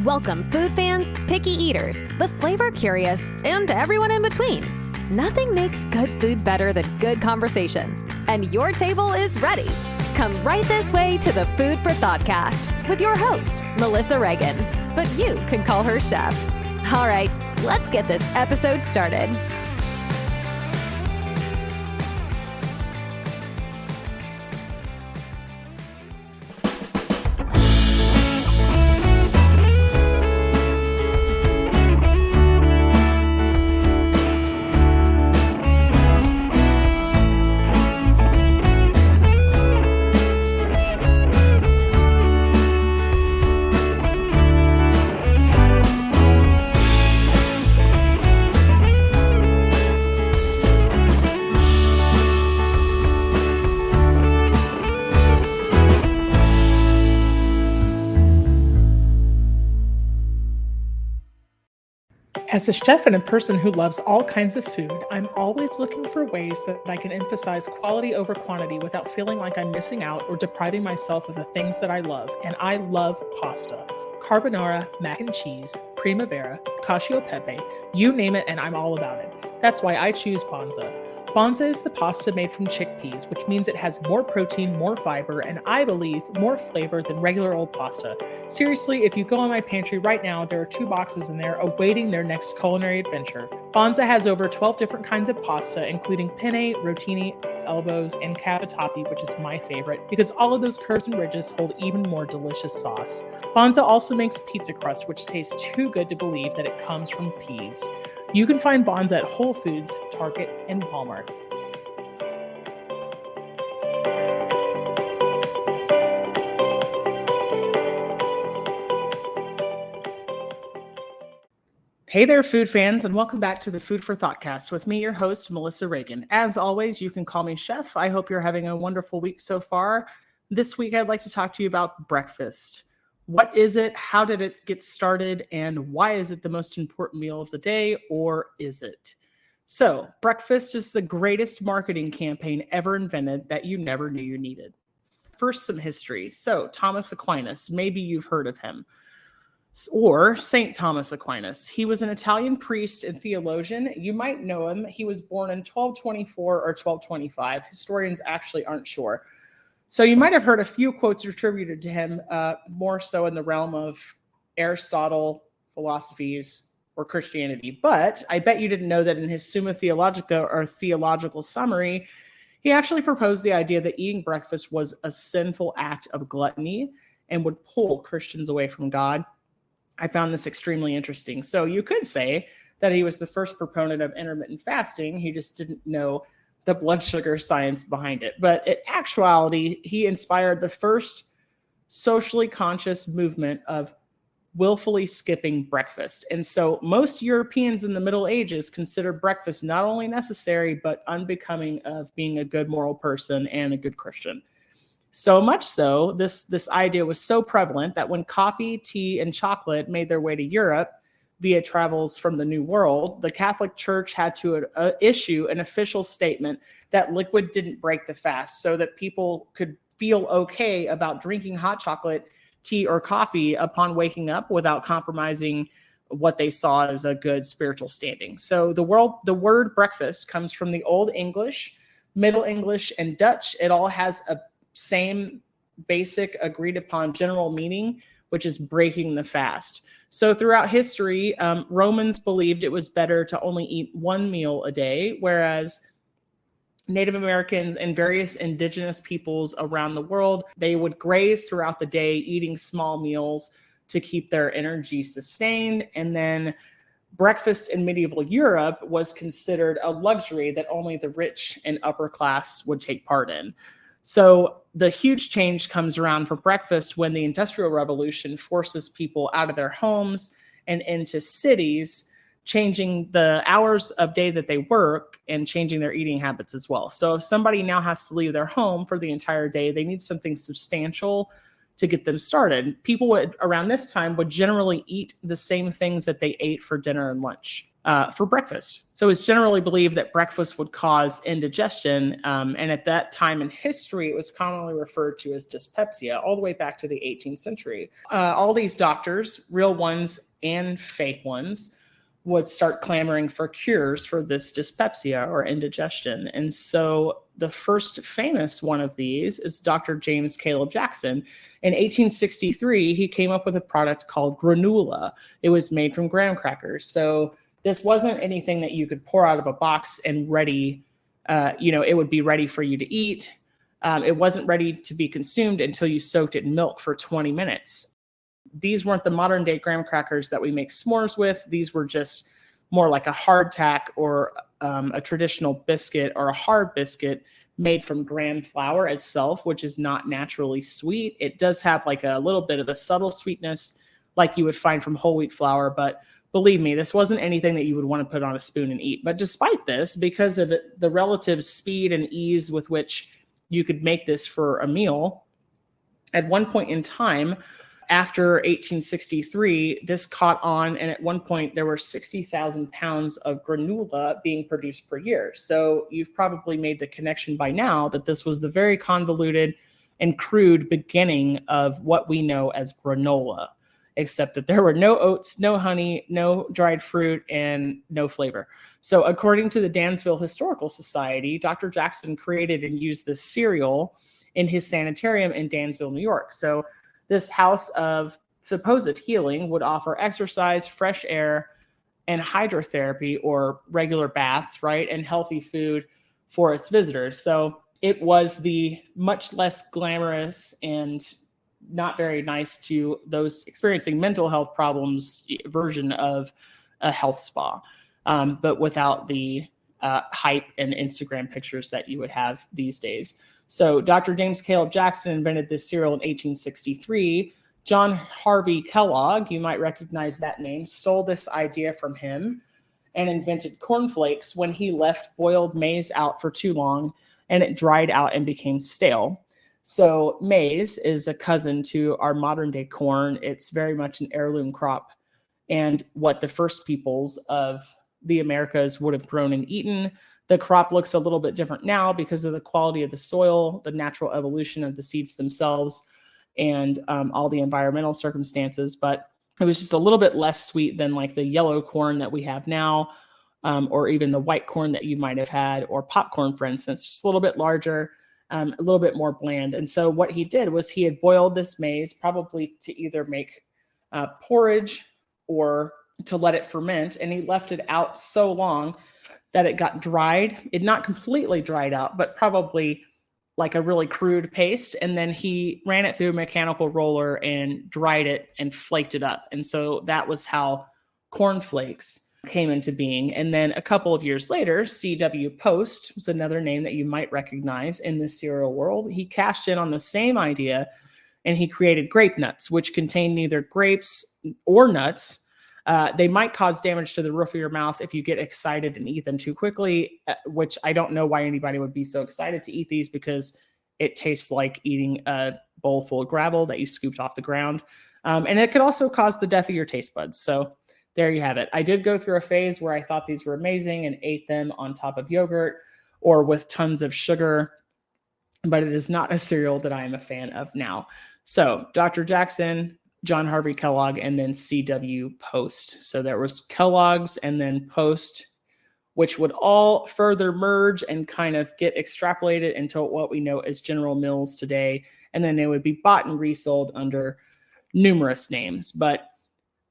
Welcome food fans, picky eaters, the flavor curious, and everyone in between. Nothing makes good food better than good conversation. And your table is ready. Come right this way to the Food For ThoughtCast with your host, Melissa Reagan. But you can call her Chef. All right, let's get this episode started. As a chef and a person who loves all kinds of food, I'm always looking for ways that I can emphasize quality over quantity without feeling like I'm missing out or depriving myself of the things that I love. And I love pasta. Carbonara, mac and cheese, primavera, cacio e pepe, you name it and I'm all about it. That's why I choose Bonza. Bonza is the pasta made from chickpeas, which means it has more protein, more fiber, and I believe more flavor than regular old pasta. Seriously, if you go in my pantry right now, there are 2 boxes in there awaiting their next culinary adventure. Bonza has over 12 different kinds of pasta, including penne, rotini, elbows, and cavatappi, which is my favorite, because all of those curves and ridges hold even more delicious sauce. Bonza also makes pizza crust, which tastes too good to believe that it comes from peas. You can find Bonza at Whole Foods, Target, and Walmart. Hey there, food fans, and welcome back to the Food For ThoughtCast with me, your host, Melissa Reagan. As always, you can call me Chef. I hope you're having a wonderful week so far. This week, I'd like to talk to you about breakfast. What is it? How did it get started? And why is it the most important meal of the day, or is it? So, breakfast is the greatest marketing campaign ever invented that you never knew you needed. First, some history. So, Thomas Aquinas, maybe you've heard of him. Or St. Thomas Aquinas. He was an Italian priest and theologian. You might know him. He was born in 1224 or 1225. Historians actually aren't sure. So you might have heard a few quotes attributed to him, more so in the realm of Aristotle, philosophies, or Christianity. But I bet you didn't know that in his Summa Theologica, or theological summary, he actually proposed the idea that eating breakfast was a sinful act of gluttony and would pull Christians away from God. I found this extremely interesting. So you could say that he was the first proponent of intermittent fasting. He just didn't know the blood sugar science behind it. But in actuality, he inspired the first socially conscious movement of willfully skipping breakfast. And so most Europeans in the Middle Ages considered breakfast not only necessary, but unbecoming of being a good moral person and a good Christian. So much so, this idea was so prevalent that when coffee, tea, and chocolate made their way to Europe via travels from the New World, the Catholic Church had to issue an official statement that liquid didn't break the fast, so that people could feel okay about drinking hot chocolate, tea, or coffee upon waking up without compromising what they saw as a good spiritual standing. So the word breakfast comes from the Old English, Middle English, and Dutch. It all has a same basic agreed upon general meaning, which is breaking the fast. So throughout history, Romans believed it was better to only eat one meal a day, whereas Native Americans and various indigenous peoples around the world, they would graze throughout the day, eating small meals to keep their energy sustained. And then breakfast in medieval Europe was considered a luxury that only the rich and upper class would take part in. So the huge change comes around for breakfast when the Industrial Revolution forces people out of their homes and into cities, changing the hours of day that they work and changing their eating habits as well. So if somebody now has to leave their home for the entire day, they need something substantial to get them started. People would, around this time, would generally eat the same things that they ate for dinner and lunch for breakfast. So it's generally believed that breakfast would cause indigestion. And at that time in history, it was commonly referred to as dyspepsia, all the way back to the 18th century. All these doctors, real ones and fake ones, would start clamoring for cures for this dyspepsia or indigestion. And so the first famous one of these is Dr. James Caleb Jackson. In 1863, he came up with a product called granola. It was made from graham crackers. So this wasn't anything that you could pour out of a box and ready, it would be ready for you to eat. It wasn't ready to be consumed until you soaked it in milk for 20 minutes. These weren't the modern day graham crackers that we make s'mores with. These were just more like a hardtack or a traditional biscuit or a hard biscuit made from graham flour itself, which is not naturally sweet. It does have like a little bit of a subtle sweetness like you would find from whole wheat flour, but believe me, this wasn't anything that you would want to put on a spoon and eat. But despite this, because of the relative speed and ease with which you could make this for a meal, at one point in time, after 1863, this caught on, and at one point there were 60,000 pounds of granola being produced per year. So you've probably made the connection by now that this was the very convoluted and crude beginning of what we know as granola, except that there were no oats, no honey, no dried fruit, and no flavor. So according to the Dansville Historical Society, Dr. Jackson created and used this cereal in his sanitarium in Dansville, New York. So this house of supposed healing would offer exercise, fresh air, and hydrotherapy or regular baths, right? And healthy food for its visitors. So it was the much less glamorous and not very nice to those experiencing mental health problems version of a health spa, but without the hype and Instagram pictures that you would have these days. So Dr. James Caleb Jackson invented this cereal in 1863. John Harvey Kellogg, you might recognize that name, stole this idea from him and invented cornflakes when he left boiled maize out for too long and it dried out and became stale. So maize is a cousin to our modern day corn. It's very much an heirloom crop and what the first peoples of the Americas would have grown and eaten. The crop looks a little bit different now because of the quality of the soil, the natural evolution of the seeds themselves, and all the environmental circumstances. But it was just a little bit less sweet than like the yellow corn that we have now, or even the white corn that you might have had, or popcorn, for instance, just a little bit larger, a little bit more bland. And so what he did was he had boiled this maize probably to either make porridge or to let it ferment. And he left it out so long that it got dried. It not completely dried out, but probably like a really crude paste. And then he ran it through a mechanical roller and dried it and flaked it up. And so that was how cornflakes came into being. And then a couple of years later, C.W. Post was another name that you might recognize in the cereal world. He cashed in on the same idea and he created grape nuts, which contain neither grapes or nuts. They might cause damage to the roof of your mouth if you get excited and eat them too quickly, which I don't know why anybody would be so excited to eat these because it tastes like eating a bowl full of gravel that you scooped off the ground. And it could also cause the death of your taste buds. So there you have it. I did go through a phase where I thought these were amazing and ate them on top of yogurt or with tons of sugar, but it is not a cereal that I am a fan of now. So Dr. Jackson, John Harvey Kellogg, and then C.W. Post. So there was Kellogg's and then Post, which would all further merge and kind of get extrapolated into what we know as General Mills today. And then they would be bought and resold under numerous names. But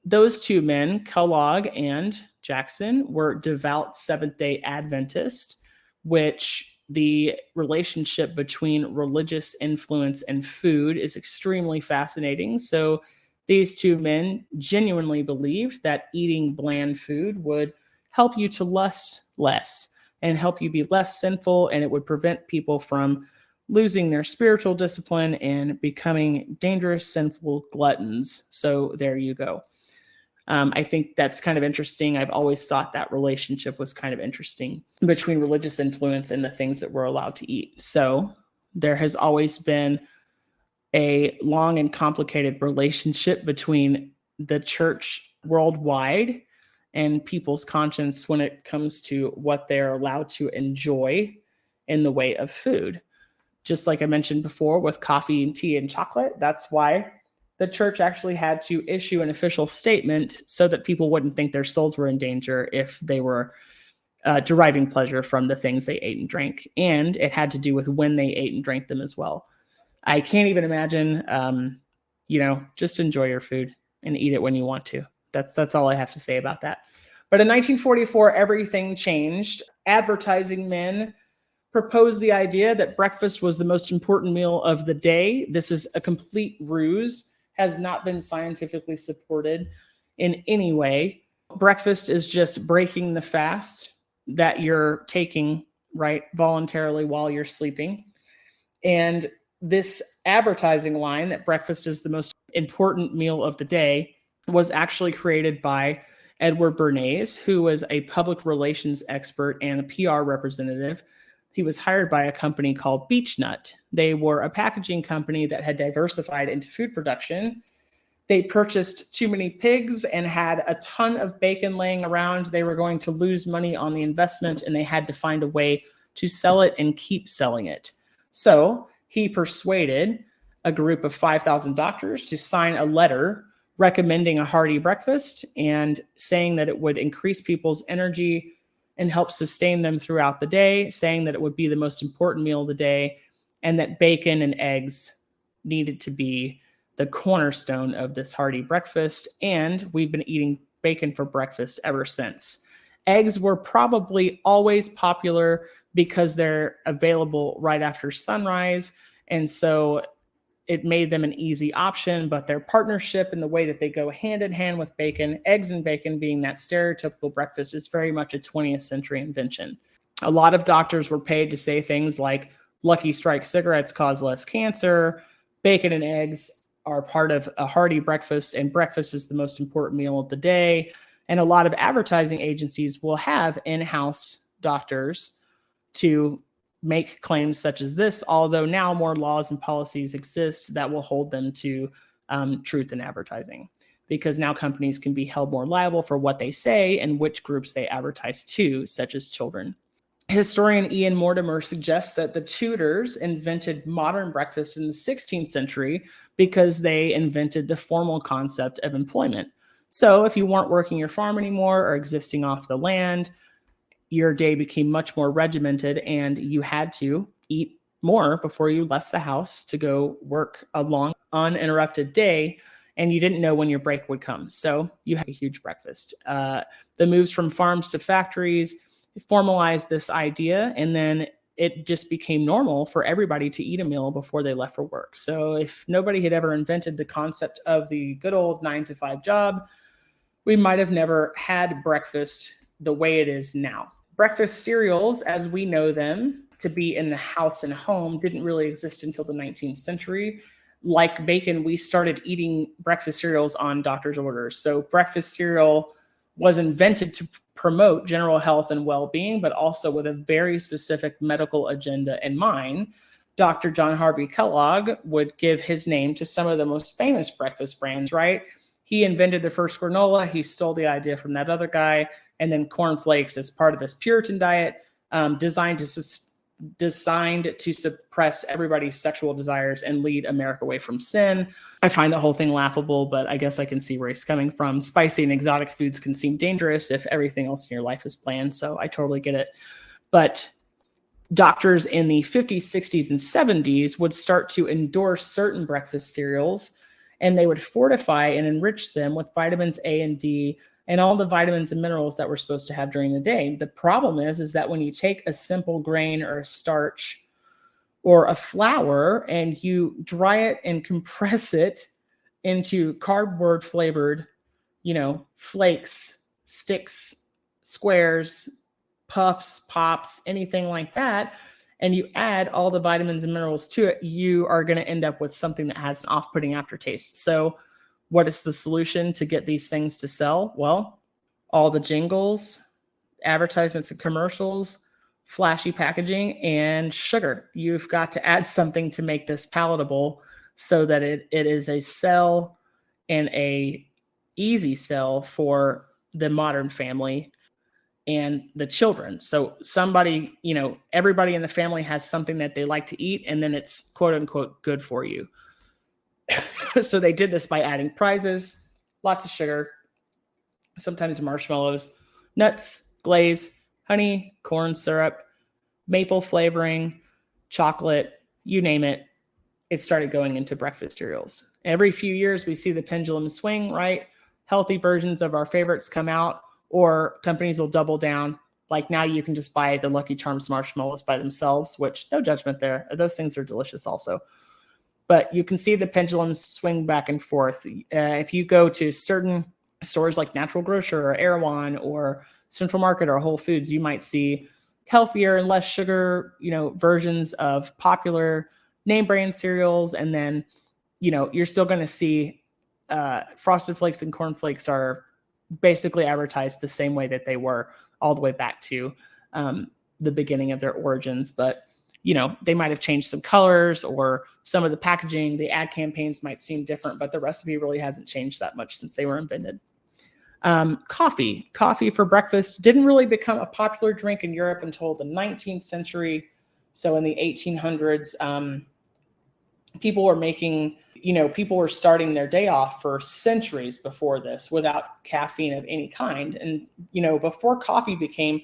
those two men, Kellogg and Jackson, were devout Seventh-day Adventists, which the relationship between religious influence and food is extremely fascinating. So these two men genuinely believed that eating bland food would help you to lust less and help you be less sinful, and it would prevent people from losing their spiritual discipline and becoming dangerous, sinful gluttons. So there you go. I think that's kind of interesting. I've always thought that relationship was kind of interesting between religious influence and the things that we're allowed to eat. So there has always been a long and complicated relationship between the church worldwide and people's conscience when it comes to what they're allowed to enjoy in the way of food. Just like I mentioned before with coffee and tea and chocolate, that's why the church actually had to issue an official statement so that people wouldn't think their souls were in danger if they were deriving pleasure from the things they ate and drank. And it had to do with when they ate and drank them as well. I can't even imagine, just enjoy your food and eat it when you want to. That's all I have to say about that. But in 1944, everything changed. Advertising men proposed the idea that breakfast was the most important meal of the day. This is a complete ruse, has not been scientifically supported in any way. Breakfast is just breaking the fast that you're taking, right, voluntarily while you're sleeping. And this advertising line that breakfast is the most important meal of the day was actually created by Edward Bernays, who was a public relations expert and a PR representative. He was hired by a company called Beechnut. They were a packaging company that had diversified into food production. They purchased too many pigs and had a ton of bacon laying around. They were going to lose money on the investment, and they had to find a way to sell it and keep selling it. So he persuaded a group of 5,000 doctors to sign a letter recommending a hearty breakfast and saying that it would increase people's energy and help sustain them throughout the day, saying that it would be the most important meal of the day, and that bacon and eggs needed to be the cornerstone of this hearty breakfast. And we've been eating bacon for breakfast ever since. Eggs were probably always popular because they're available right after sunrise. And so it made them an easy option, but their partnership and the way that they go hand in hand with bacon, eggs and bacon being that stereotypical breakfast, is very much a 20th century invention. A lot of doctors were paid to say things like Lucky Strike cigarettes cause less cancer, bacon and eggs are part of a hearty breakfast, and breakfast is the most important meal of the day. And a lot of advertising agencies will have in-house doctors to make claims such as this, although now more laws and policies exist that will hold them to truth in advertising, because now companies can be held more liable for what they say and which groups they advertise to, such as children. Historian Ian Mortimer suggests that the Tudors invented modern breakfast in the 16th century because they invented the formal concept of employment. So if you weren't working your farm anymore or existing off the land, your day became much more regimented and you had to eat more before you left the house to go work a long, uninterrupted day, and you didn't know when your break would come. So you had a huge breakfast. The moves from farms to factories formalized this idea, and then it just became normal for everybody to eat a meal before they left for work. So if nobody had ever invented the concept of the good old 9-to-5 job, we might have never had breakfast the way it is now. Breakfast cereals, as we know them to be in the house and home, didn't really exist until the 19th century. Like bacon, we started eating breakfast cereals on doctor's orders. So breakfast cereal was invented to promote general health and well-being, but also with a very specific medical agenda in mind. Dr. John Harvey Kellogg would give his name to some of the most famous breakfast brands, right? He invented the first granola. He stole the idea from that other guy. And then cornflakes as part of this Puritan diet, designed to suppress everybody's sexual desires and lead America away from sin. I find the whole thing laughable, but I guess I can see where he's coming from. Spicy and exotic foods can seem dangerous if everything else in your life is bland, so I totally get it. But doctors in the 50s, 60s, and 70s would start to endorse certain breakfast cereals, and they would fortify and enrich them with vitamins A and D and all the vitamins and minerals that we're supposed to have during the day. The problem is that when you take a simple grain or a starch or a flour and you dry it and compress it into cardboard flavored, flakes, sticks, squares, puffs, pops, anything like that, and you add all the vitamins and minerals to it, you are going to end up with something that has an off-putting aftertaste. So what is the solution to get these things to sell? Well, all the jingles, advertisements and commercials, flashy packaging, and sugar. You've got to add something to make this palatable so that it is a sell and a easy sell for the modern family and the children. So somebody, everybody in the family has something that they like to eat, and then it's quote unquote good for you. So they did this by adding prizes, lots of sugar, sometimes marshmallows, nuts, glaze, honey, corn syrup, maple flavoring, chocolate, you name it. It started going into breakfast cereals. Every few years, we see the pendulum swing, right? Healthy versions of our favorites come out, or companies will double down. Like now you can just buy the Lucky Charms marshmallows by themselves, which no judgment there. Those things are delicious also. But you can see the pendulum swing back and forth. If you go to certain stores like Natural Grocer or Erewhon or Central Market or Whole Foods, you might see healthier and less sugar, versions of popular name brand cereals. And then, you're still going to see Frosted Flakes and Corn Flakes are basically advertised the same way that they were all the way back to the beginning of their origins. But, they might have changed some colors or some of the packaging. The ad campaigns might seem different, but the recipe really hasn't changed that much since they were invented. Coffee for breakfast didn't really become a popular drink in Europe until the 19th century. So in the 1800s, people were starting their day off for centuries before this without caffeine of any kind. And, before coffee became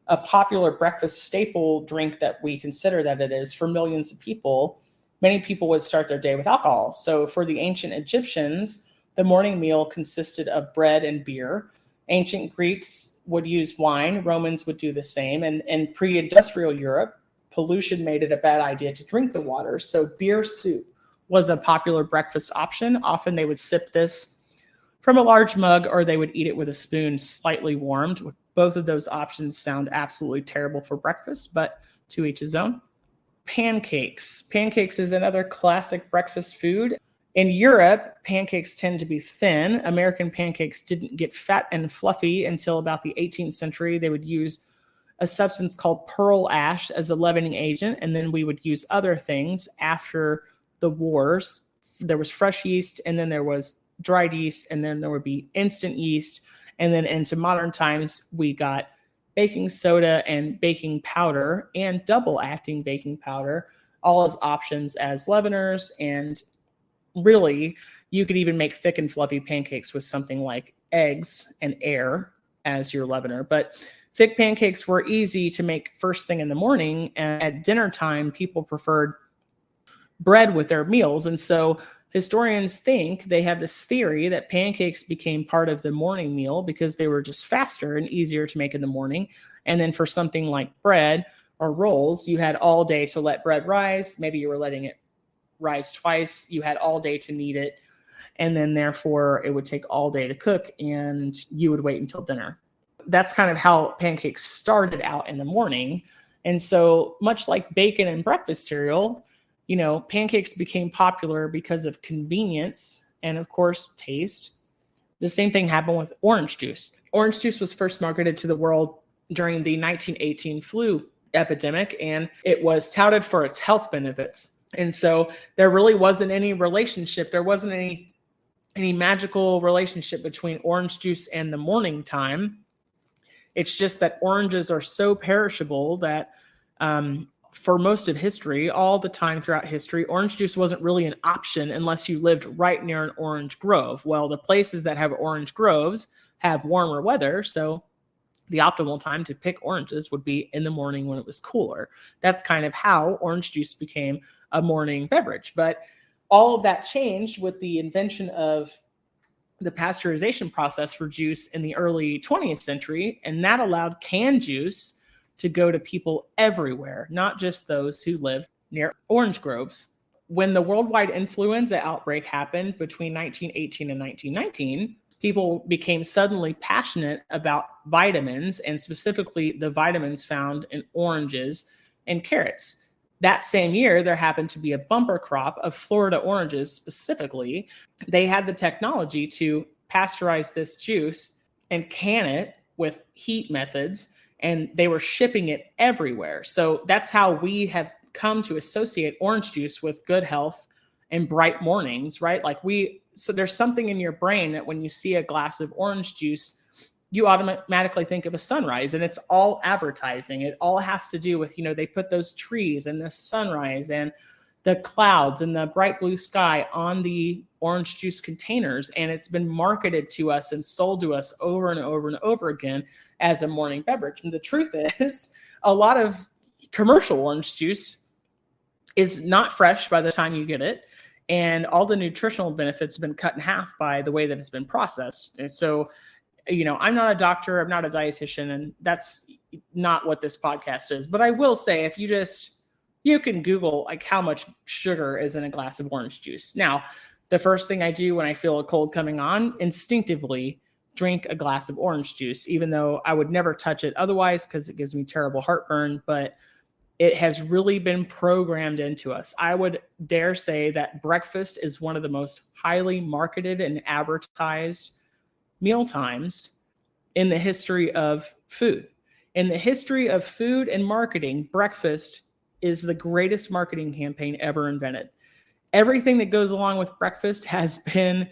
a popular breakfast staple drink that we consider that it is for millions of people, many people would start their day with alcohol. So for the ancient Egyptians, the morning meal consisted of bread and beer. Ancient Greeks would use wine. Romans would do the same. And in pre-industrial Europe, pollution made it a bad idea to drink the water. So beer soup was a popular breakfast option. Often they would sip this from a large mug, or they would eat it with a spoon slightly warmed. Both of those options sound absolutely terrible for breakfast, but to each his own. Pancakes. Pancakes is another classic breakfast food. In Europe, pancakes tend to be thin. American pancakes didn't get fat and fluffy until about the 18th century. They would use a substance called pearl ash as a leavening agent, and then we would use other things after the wars. There was fresh yeast, and then there was dried yeast, and then there would be instant yeast. And then into modern times, we got baking soda and baking powder and double acting baking powder, all as options as leaveners. And really, you could even make thick and fluffy pancakes with something like eggs and air as your leavener. But thick pancakes were easy to make first thing in the morning. And at dinner time, people preferred bread with their meals. And so historians think they have this theory that pancakes became part of the morning meal because they were just faster and easier to make in the morning. And then for something like bread or rolls, you had all day to let bread rise. Maybe you were letting it rise twice. You had all day to knead it. And then therefore it would take all day to cook, and you would wait until dinner. That's kind of how pancakes started out in the morning. And so much like bacon and breakfast cereal, pancakes became popular because of convenience and, of course, taste. The same thing happened with orange juice. Orange juice was first marketed to the world during the 1918 flu epidemic, and it was touted for its health benefits. And so there really wasn't any relationship. There wasn't any magical relationship between orange juice and the morning time. It's just that oranges are so perishable that for most of history, all the time throughout history, orange juice wasn't really an option unless you lived right near an orange grove. Well, the places that have orange groves have warmer weather, so the optimal time to pick oranges would be in the morning when it was cooler. That's kind of how orange juice became a morning beverage. But all of that changed with the invention of the pasteurization process for juice in the early 20th century, and that allowed canned juice to go to people everywhere, not just those who live near orange groves. When the worldwide influenza outbreak happened between 1918 and 1919, people became suddenly passionate about vitamins, and specifically the vitamins found in oranges and carrots. That same year, there happened to be a bumper crop of Florida oranges specifically. They had the technology to pasteurize this juice and can it with heat methods, and they were shipping it everywhere. So that's how we have come to associate orange juice with good health and bright mornings, right? So there's something in your brain that when you see a glass of orange juice, you automatically think of a sunrise, and it's all advertising. It all has to do with, they put those trees and the sunrise and the clouds and the bright blue sky on the orange juice containers. And it's been marketed to us and sold to us over and over and over again as a morning beverage. And the truth is, a lot of commercial orange juice is not fresh by the time you get it. And all the nutritional benefits have been cut in half by the way that it's been processed. And so, I'm not a doctor, I'm not a dietitian, and that's not what this podcast is. But I will say, if you can Google like how much sugar is in a glass of orange juice. Now, the first thing I do when I feel a cold coming on, instinctively drink a glass of orange juice, even though I would never touch it otherwise because it gives me terrible heartburn. But it has really been programmed into us. I would dare say that breakfast is one of the most highly marketed and advertised meal times in the history of food. In the history of food and marketing, breakfast is the greatest marketing campaign ever invented. Everything that goes along with breakfast has been,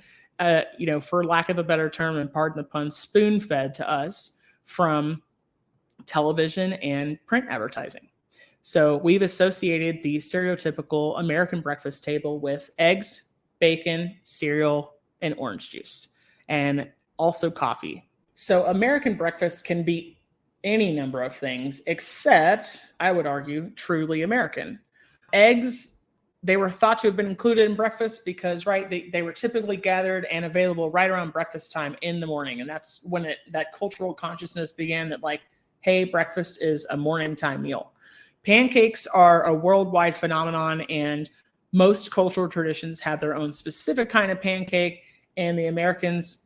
for lack of a better term, and pardon the pun, spoon-fed to us from television and print advertising. So we've associated the stereotypical American breakfast table with eggs, bacon, cereal, and orange juice, and also coffee. So American breakfast can be any number of things, except, I would argue, truly American. Eggs, they were thought to have been included in breakfast because, right, they were typically gathered and available right around breakfast time in the morning. And that's when that cultural consciousness began that, like, hey, breakfast is a morning time meal. Pancakes are a worldwide phenomenon, and most cultural traditions have their own specific kind of pancake, and the Americans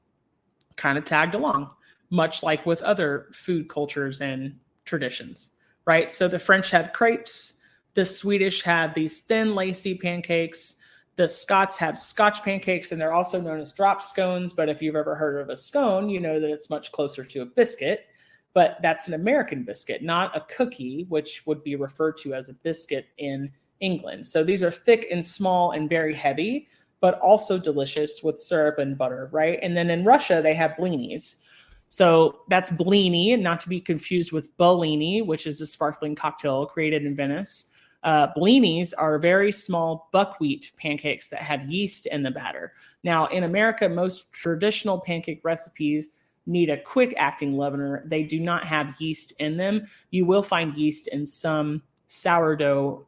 kind of tagged along, much like with other food cultures and traditions, right? So the French have crepes, the Swedish have these thin, lacy pancakes, the Scots have Scotch pancakes, and they're also known as drop scones. But if you've ever heard of a scone, you know that it's much closer to a biscuit, but that's an American biscuit, not a cookie, which would be referred to as a biscuit in England. So these are thick and small and very heavy, but also delicious with syrup and butter, right? And then in Russia, they have blinis. So that's blini, and not to be confused with Bellini, which is a sparkling cocktail created in Venice. Blinis are very small buckwheat pancakes that have yeast in the batter. Now, in America, most traditional pancake recipes need a quick-acting leavener. They do not have yeast in them. You will find yeast in some sourdough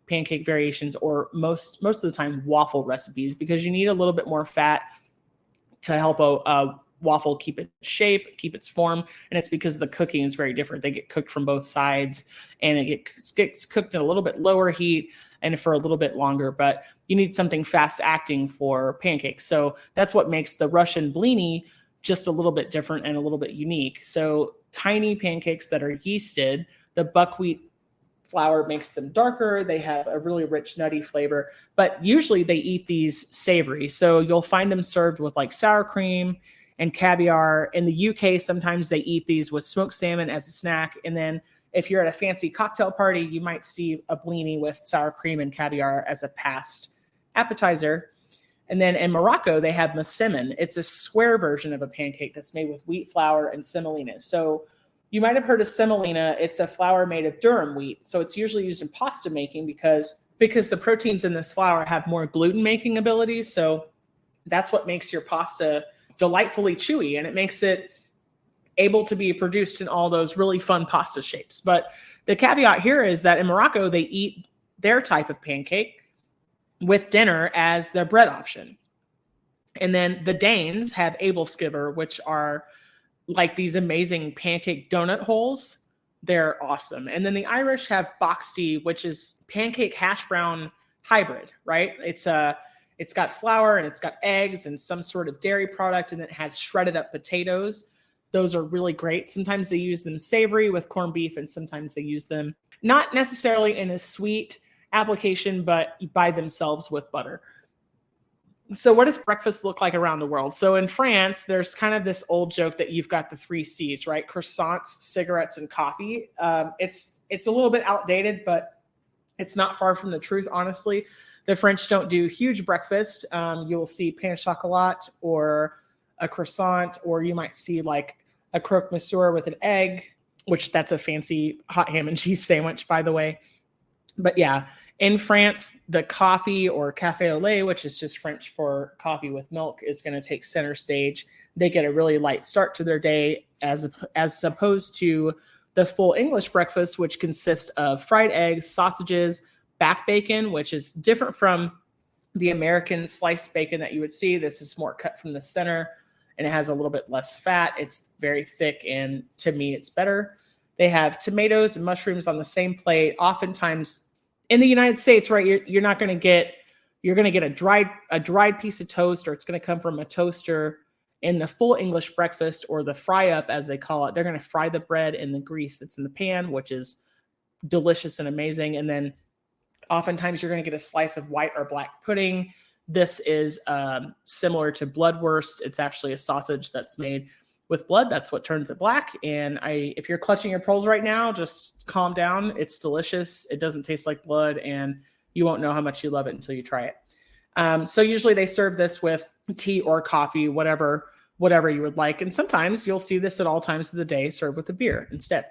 pancake variations, or most of the time waffle recipes, because you need a little bit more fat to help a waffle keep its shape, keep its form. And it's because the cooking is very different. They get cooked from both sides, and it gets cooked at a little bit lower heat and for a little bit longer, but you need something fast acting for pancakes. So that's what makes the Russian blini just a little bit different and a little bit unique. So tiny pancakes that are yeasted, the buckwheat flour makes them darker. They have a really rich, nutty flavor, but usually they eat these savory. So you'll find them served with like sour cream and caviar. In the UK, sometimes they eat these with smoked salmon as a snack. And then if you're at a fancy cocktail party, you might see a blini with sour cream and caviar as a past appetizer. And then in Morocco, they have masemen. It's a square version of a pancake that's made with wheat flour and semolina. So you might have heard of semolina. It's a flour made of durum wheat. So it's usually used in pasta making because the proteins in this flour have more gluten making abilities. So that's what makes your pasta delightfully chewy, and it makes it able to be produced in all those really fun pasta shapes. But the caveat here is that in Morocco, they eat their type of pancake with dinner as their bread option. And then the Danes have abelskiver, which are like these amazing pancake donut holes. They're awesome. And then the Irish have boxty, which is pancake hash brown hybrid, right? It's got flour and it's got eggs and some sort of dairy product, and it has shredded up potatoes. Those are really great. Sometimes they use them savory with corned beef, and sometimes they use them not necessarily in a sweet application, but by themselves with butter. So what does breakfast look like around the world? So in France, there's kind of this old joke that you've got the 3 C's, right? Croissants, cigarettes, and coffee. It's a little bit outdated, but it's not far from the truth, honestly. The French don't do huge breakfast. You will see pain au chocolat or a croissant, or you might see like a croque monsieur with an egg, which that's a fancy hot ham and cheese sandwich, by the way. But yeah, in France, the coffee or café au lait, which is just French for coffee with milk, is going to take center stage. They get a really light start to their day as opposed to the full English breakfast, which consists of fried eggs, sausages, back bacon, which is different from the American sliced bacon that you would see. This is more cut from the center, and it has a little bit less fat. It's very thick, and to me, it's better. They have tomatoes and mushrooms on the same plate. Oftentimes in the United States, right, you're going to get a dried piece of toast, or it's going to come from a toaster. In the full English breakfast, or the fry up as they call it, they're going to fry the bread in the grease that's in the pan, which is delicious and amazing. And then oftentimes you're going to get a slice of white or black pudding. This is similar to bloodwurst. It's actually a sausage that's made with blood. That's what turns it black. And if you're clutching your pearls right now, just calm down. It's delicious. It doesn't taste like blood, and you won't know how much you love it until you try it. So usually they serve this with tea or coffee, whatever you would like. And sometimes you'll see this at all times of the day served with a beer instead.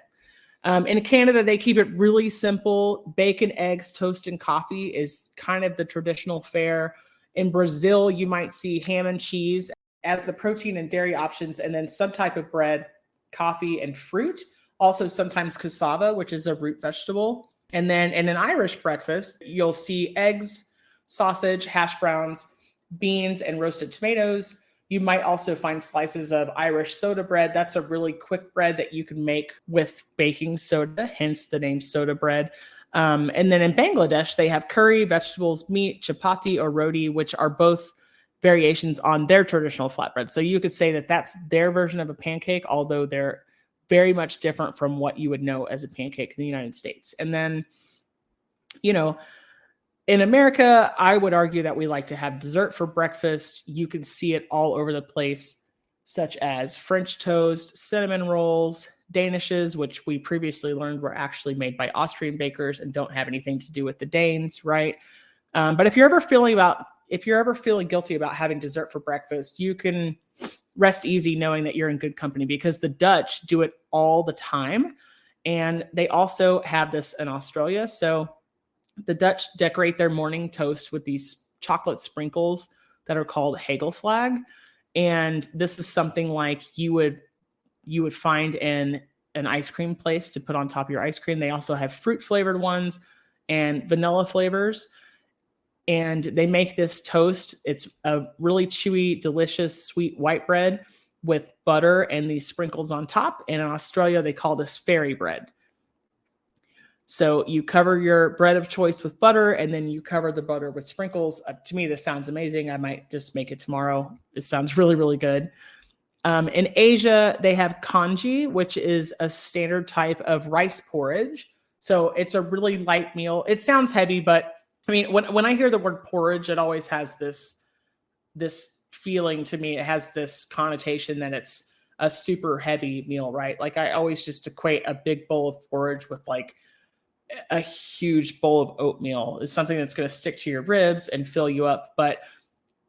In Canada, they keep it really simple. Bacon, eggs, toast, and coffee is kind of the traditional fare. In Brazil, you might see ham and cheese as the protein and dairy options, and then some type of bread, coffee, and fruit. Also sometimes cassava, which is a root vegetable. And then in an Irish breakfast, you'll see eggs, sausage, hash browns, beans, and roasted tomatoes. You might also find slices of Irish soda bread. That's a really quick bread that you can make with baking soda, hence the name soda bread. And then in Bangladesh, they have curry, vegetables, meat, chapati, or roti, which are both variations on their traditional flatbread. So you could say that that's their version of a pancake, although they're very much different from what you would know as a pancake in the United States. And then, in America, I would argue that we like to have dessert for breakfast. You can see it all over the place, such as French toast, cinnamon rolls, Danishes, which we previously learned were actually made by Austrian bakers and don't have anything to do with the Danes, right? But if you're ever feeling guilty about having dessert for breakfast, you can rest easy knowing that you're in good company, because the Dutch do it all the time. And they also have this in Australia. So the Dutch decorate their morning toast with these chocolate sprinkles that are called hagelslag. And this is something like you would find in an ice cream place to put on top of your ice cream. They also have fruit flavored ones and vanilla flavors. And they make this toast. It's a really chewy, delicious, sweet white bread with butter and these sprinkles on top. And in Australia, they call this fairy bread. So you cover your bread of choice with butter, and then you cover the butter with sprinkles. To me, this sounds amazing. I might just make it tomorrow. It sounds really, really good. In Asia, they have congee, which is a standard type of rice porridge. So it's a really light meal. It sounds heavy, but I mean, when I hear the word porridge, it always has this feeling to me. It has this connotation that it's a super heavy meal, right? Like I always just equate a big bowl of porridge with like a huge bowl of oatmeal. Is something that's going to stick to your ribs and fill you up. But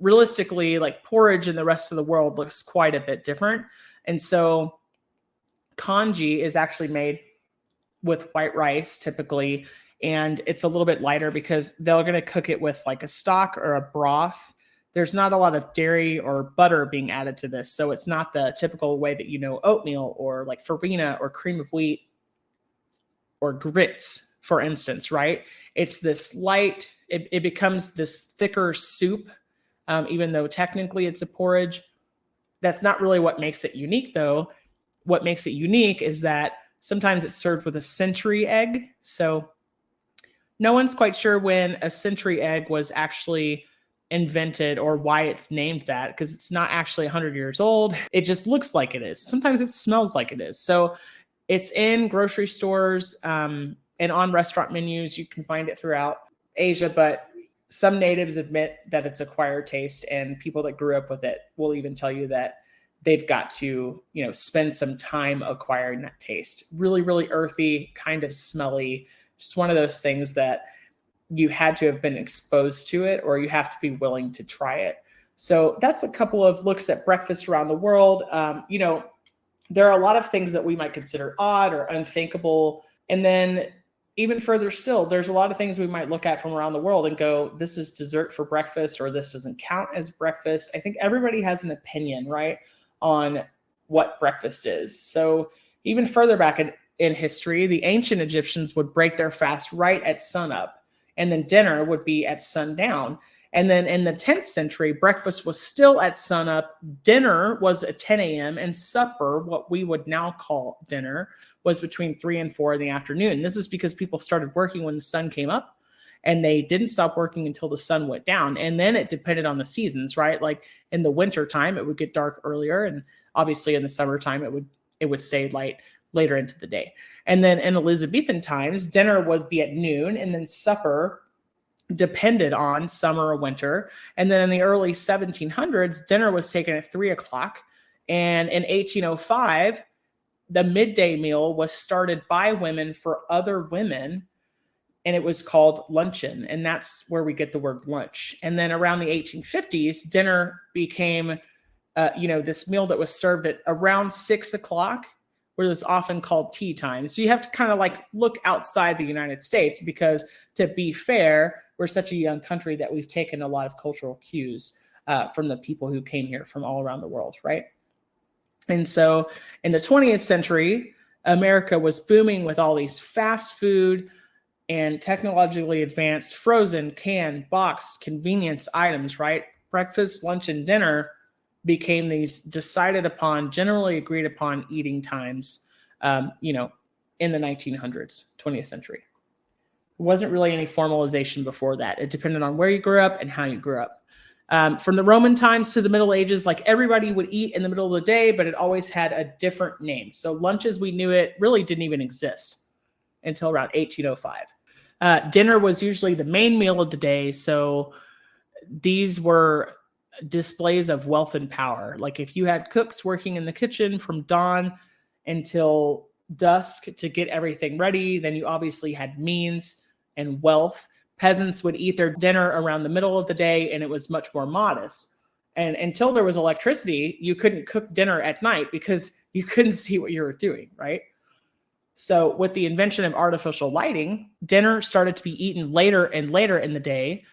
realistically, like porridge in the rest of the world looks quite a bit different. And so congee is actually made with white rice typically, and it's a little bit lighter because they're going to cook it with like a stock or a broth. There's not a lot of dairy or butter being added to this. So it's not the typical way that oatmeal or like farina or cream of wheat or grits, for instance, right? It's this light, it becomes this thicker soup, even though technically it's a porridge. That's not really what makes it unique, though. What makes it unique is that sometimes it's served with a century egg. So no one's quite sure when a century egg was actually invented or why it's named that, because it's not actually 100 years old. It just looks like it is. Sometimes it smells like it is. So it's in grocery stores and on restaurant menus. You can find it throughout Asia, but some natives admit that it's acquired taste, and people that grew up with it will even tell you that they've got to, spend some time acquiring that taste. Really, really earthy, kind of smelly, just one of those things that you had to have been exposed to it, or you have to be willing to try it. So that's a couple of looks at breakfast around the world. There are a lot of things that we might consider odd or unthinkable. And then even further still, there's a lot of things we might look at from around the world and go, this is dessert for breakfast, or this doesn't count as breakfast. I think everybody has an opinion, right, on what breakfast is. So even further back in history, the ancient Egyptians would break their fast right at sunup, and then dinner would be at sundown. And then in the 10th century, breakfast was still at sunup, dinner was at 10 a.m., and supper, what we would now call dinner, was between 3 and 4 in the afternoon. This is because people started working when the sun came up, and they didn't stop working until the sun went down. And then it depended on the seasons, right? Like in the winter time, it would get dark earlier, and obviously in the summertime, it would stay light later into the day. And then in Elizabethan times, dinner would be at noon, and then supper depended on summer or winter. And then in the early 1700s, dinner was taken at 3 o'clock. And in 1805, the midday meal was started by women for other women, and it was called luncheon. And that's where we get the word lunch. And then around the 1850s, dinner became, this meal that was served at around 6 o'clock, where it was often called tea time. So you have to kind of like look outside the United States, because to be fair, we're such a young country that we've taken a lot of cultural cues from the people who came here from all around the world, right? And so in the 20th century, America was booming with all these fast food and technologically advanced frozen, canned, boxed convenience items, right? Breakfast, lunch, and dinner became these decided upon, generally agreed upon eating times, in the 1900s, 20th century. There wasn't really any formalization before that. It depended on where you grew up and how you grew up. From the Roman times to the Middle Ages, like everybody would eat in the middle of the day, but it always had a different name. So lunch as we knew it really didn't even exist until around 1805. Dinner was usually the main meal of the day. So these were displays of wealth and power. Like if you had cooks working in the kitchen from dawn until dusk to get everything ready, then you obviously had means and wealth. Peasants would eat their dinner around the middle of the day, and it was much more modest. And until there was electricity, you couldn't cook dinner at night because you couldn't see what you were doing, right? So with the invention of artificial lighting, dinner started to be eaten later and later in the day,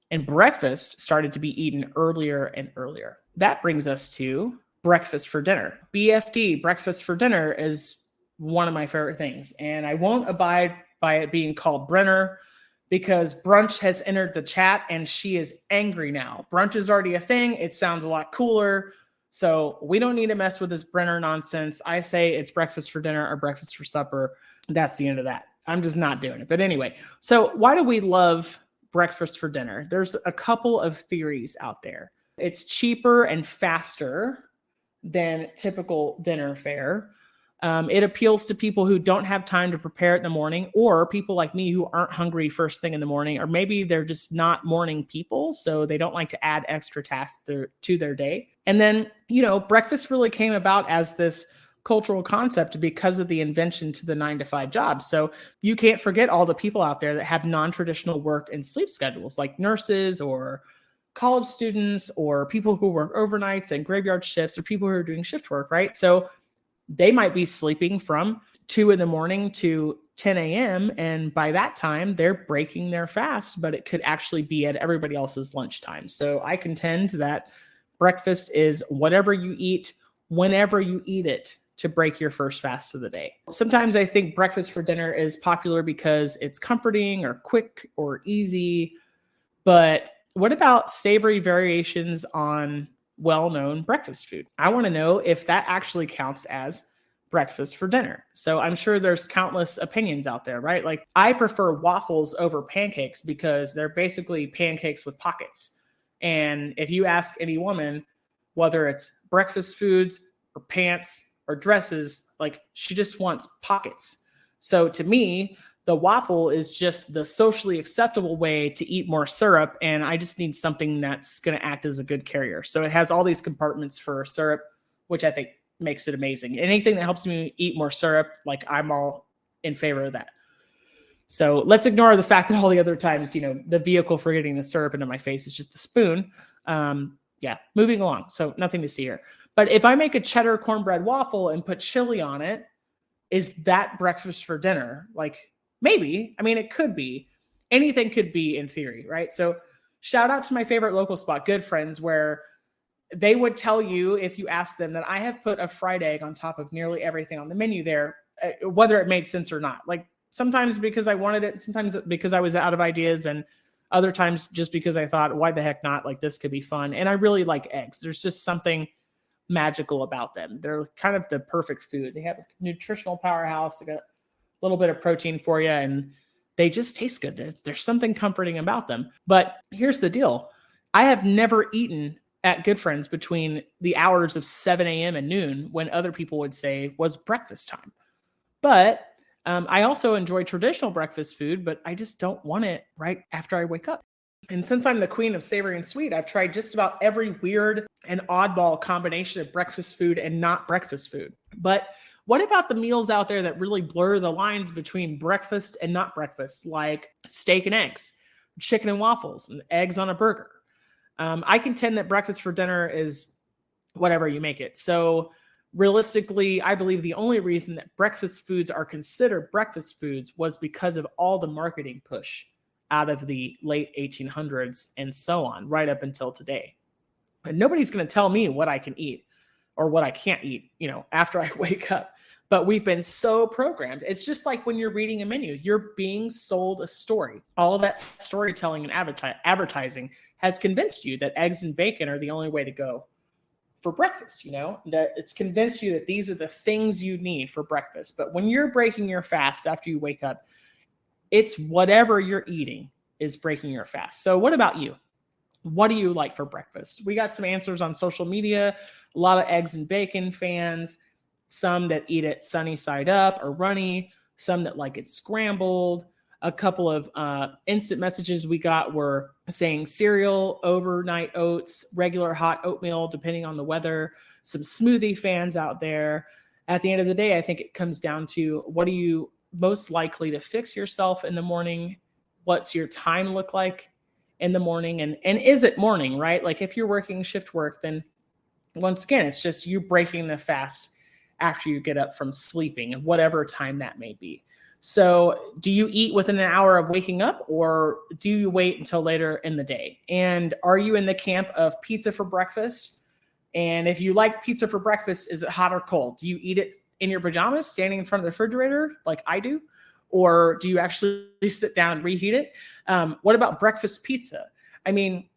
and breakfast started to be eaten earlier and earlier. That brings us to breakfast for dinner. BFD, breakfast for dinner, is one of my favorite things. And I won't abide by it being called brinner, because brunch has entered the chat and she is angry now. Brunch is already a thing. It sounds a lot cooler. So we don't need to mess with this brinner nonsense. I say it's breakfast for dinner or breakfast for supper. That's the end of that. I'm just not doing it. But anyway, so why do we love breakfast for dinner? There's a couple of theories out there. It's cheaper and faster than typical dinner fare. It appeals to people who don't have time to prepare it in the morning, or people like me who aren't hungry first thing in the morning, or maybe they're just not morning people, so they don't like to add extra tasks to their day. And then, breakfast really came about as this cultural concept because of the invention to the 9-to-5 job. So you can't forget all the people out there that have non-traditional work and sleep schedules, like nurses or college students or people who work overnights and graveyard shifts, or people who are doing shift work, right? So they might be sleeping from 2 a.m. to 10 a.m. And by that time, they're breaking their fast, but it could actually be at everybody else's lunchtime. So I contend that breakfast is whatever you eat, whenever you eat it, to break your first fast of the day. Sometimes I think breakfast for dinner is popular because it's comforting or quick or easy. But what about savory variations on well-known breakfast food? I want to know if that actually counts as breakfast for dinner. So I'm sure there's countless opinions out there, right? Like I prefer waffles over pancakes because they're basically pancakes with pockets. And if you ask any woman, whether it's breakfast foods or pants or dresses, like she just wants pockets. So to me, the waffle is just the socially acceptable way to eat more syrup, and I just need something that's going to act as a good carrier. So it has all these compartments for syrup, which I think makes it amazing. Anything that helps me eat more syrup, like I'm all in favor of that. So let's ignore the fact that all the other times, the vehicle for getting the syrup into my face is just the spoon. Moving along. So nothing to see here. But if I make a cheddar cornbread waffle and put chili on it, is that breakfast for dinner? Like, maybe. I mean, it could be. Anything could be in theory, right? So shout out to my favorite local spot, Good Friends, where they would tell you, if you ask them, that I have put a fried egg on top of nearly everything on the menu there, whether it made sense or not. Like, sometimes because I wanted it, sometimes because I was out of ideas, and other times just because I thought, why the heck not? Like, this could be fun. And I really like eggs. There's just something magical about them. They're kind of the perfect food. They have a nutritional powerhouse. They got a little bit of protein for you, and they just taste good. There's something comforting about them. But here's the deal. I have never eaten at Good Friends between the hours of 7 a.m. and noon, when other people would say was breakfast time. But I also enjoy traditional breakfast food, but I just don't want it right after I wake up. And since I'm the queen of savory and sweet, I've tried just about every weird and oddball combination of breakfast food and not breakfast food. But what about the meals out there that really blur the lines between breakfast and not breakfast, like steak and eggs, chicken and waffles, and eggs on a burger? I contend that breakfast for dinner is whatever you make it. So realistically, I believe the only reason that breakfast foods are considered breakfast foods was because of all the marketing push out of the late 1800s and so on, right up until today. And nobody's going to tell me what I can eat or what I can't eat, after I wake up. But we've been so programmed. It's just like when you're reading a menu, you're being sold a story. All of that storytelling and advertising has convinced you that eggs and bacon are the only way to go for breakfast, that it's convinced you that these are the things you need for breakfast. But when you're breaking your fast after you wake up, it's whatever you're eating is breaking your fast. So what about you? What do you like for breakfast? We got some answers on social media, a lot of eggs and bacon fans, some that eat it sunny side up or runny, some that like it scrambled. A couple of instant messages we got were saying cereal, overnight oats, regular hot oatmeal, depending on the weather, some smoothie fans out there. At the end of the day, I think it comes down to, what are you most likely to fix yourself in the morning? What's your time look like in the morning? And is it morning, right? Like, if you're working shift work, then once again, it's just you breaking the fast after you get up from sleeping, and whatever time that may be. So do you eat within an hour of waking up, or do you wait until later in the day? And are you in the camp of pizza for breakfast? And if you like pizza for breakfast, is it hot or cold? Do you eat it in your pajamas, standing in front of the refrigerator like I do? Or do you actually sit down and reheat it? What about breakfast pizza? I mean,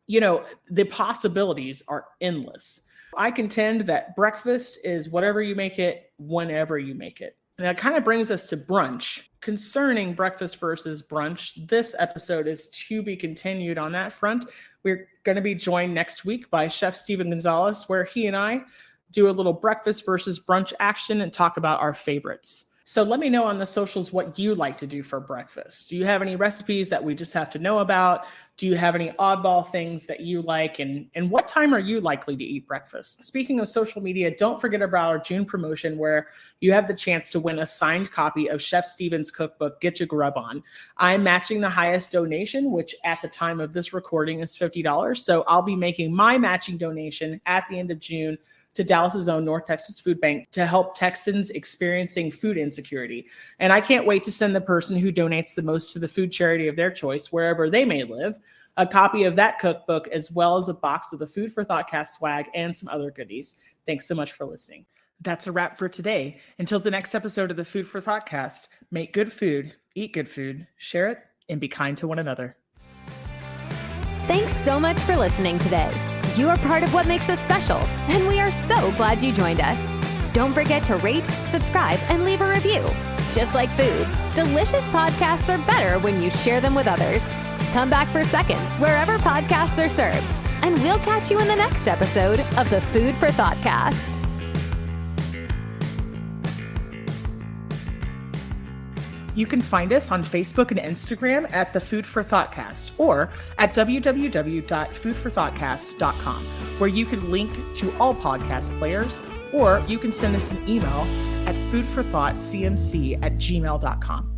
the possibilities are endless. I contend that breakfast is whatever you make it, whenever you make it. And that kind of brings us to brunch. Concerning breakfast versus brunch, this episode is to be continued on that front. We're going to be joined next week by Chef Steven Gonzalez, where he and I do a little breakfast versus brunch action and talk about our favorites. So let me know on the socials what you like to do for breakfast. Do you have any recipes that we just have to know about? Do you have any oddball things that you like? And what time are you likely to eat breakfast? Speaking of social media, don't forget about our June promotion, where you have the chance to win a signed copy of Chef Steven's cookbook, Get Your Grub On. I'm matching the highest donation, which at the time of this recording is $50. So I'll be making my matching donation at the end of June to Dallas's own North Texas Food Bank to help Texans experiencing food insecurity. And I can't wait to send the person who donates the most to the food charity of their choice, wherever they may live, a copy of that cookbook, as well as a box of the Food for ThoughtCast swag and some other goodies. Thanks so much for listening. That's a wrap for today. Until the next episode of the Food for ThoughtCast, make good food, eat good food, share it, and be kind to one another. Thanks so much for listening today. You are part of what makes us special, and we are so glad you joined us. Don't forget to rate, subscribe, and leave a review. Just like food, delicious podcasts are better when you share them with others. Come back for seconds wherever podcasts are served, and we'll catch you in the next episode of the Food for ThoughtCast. You can find us on Facebook and Instagram at the Food for ThoughtCast, or at www.foodforthoughtcast.com, where you can link to all podcast players, or you can send us an email at foodforthoughtcmc@gmail.com.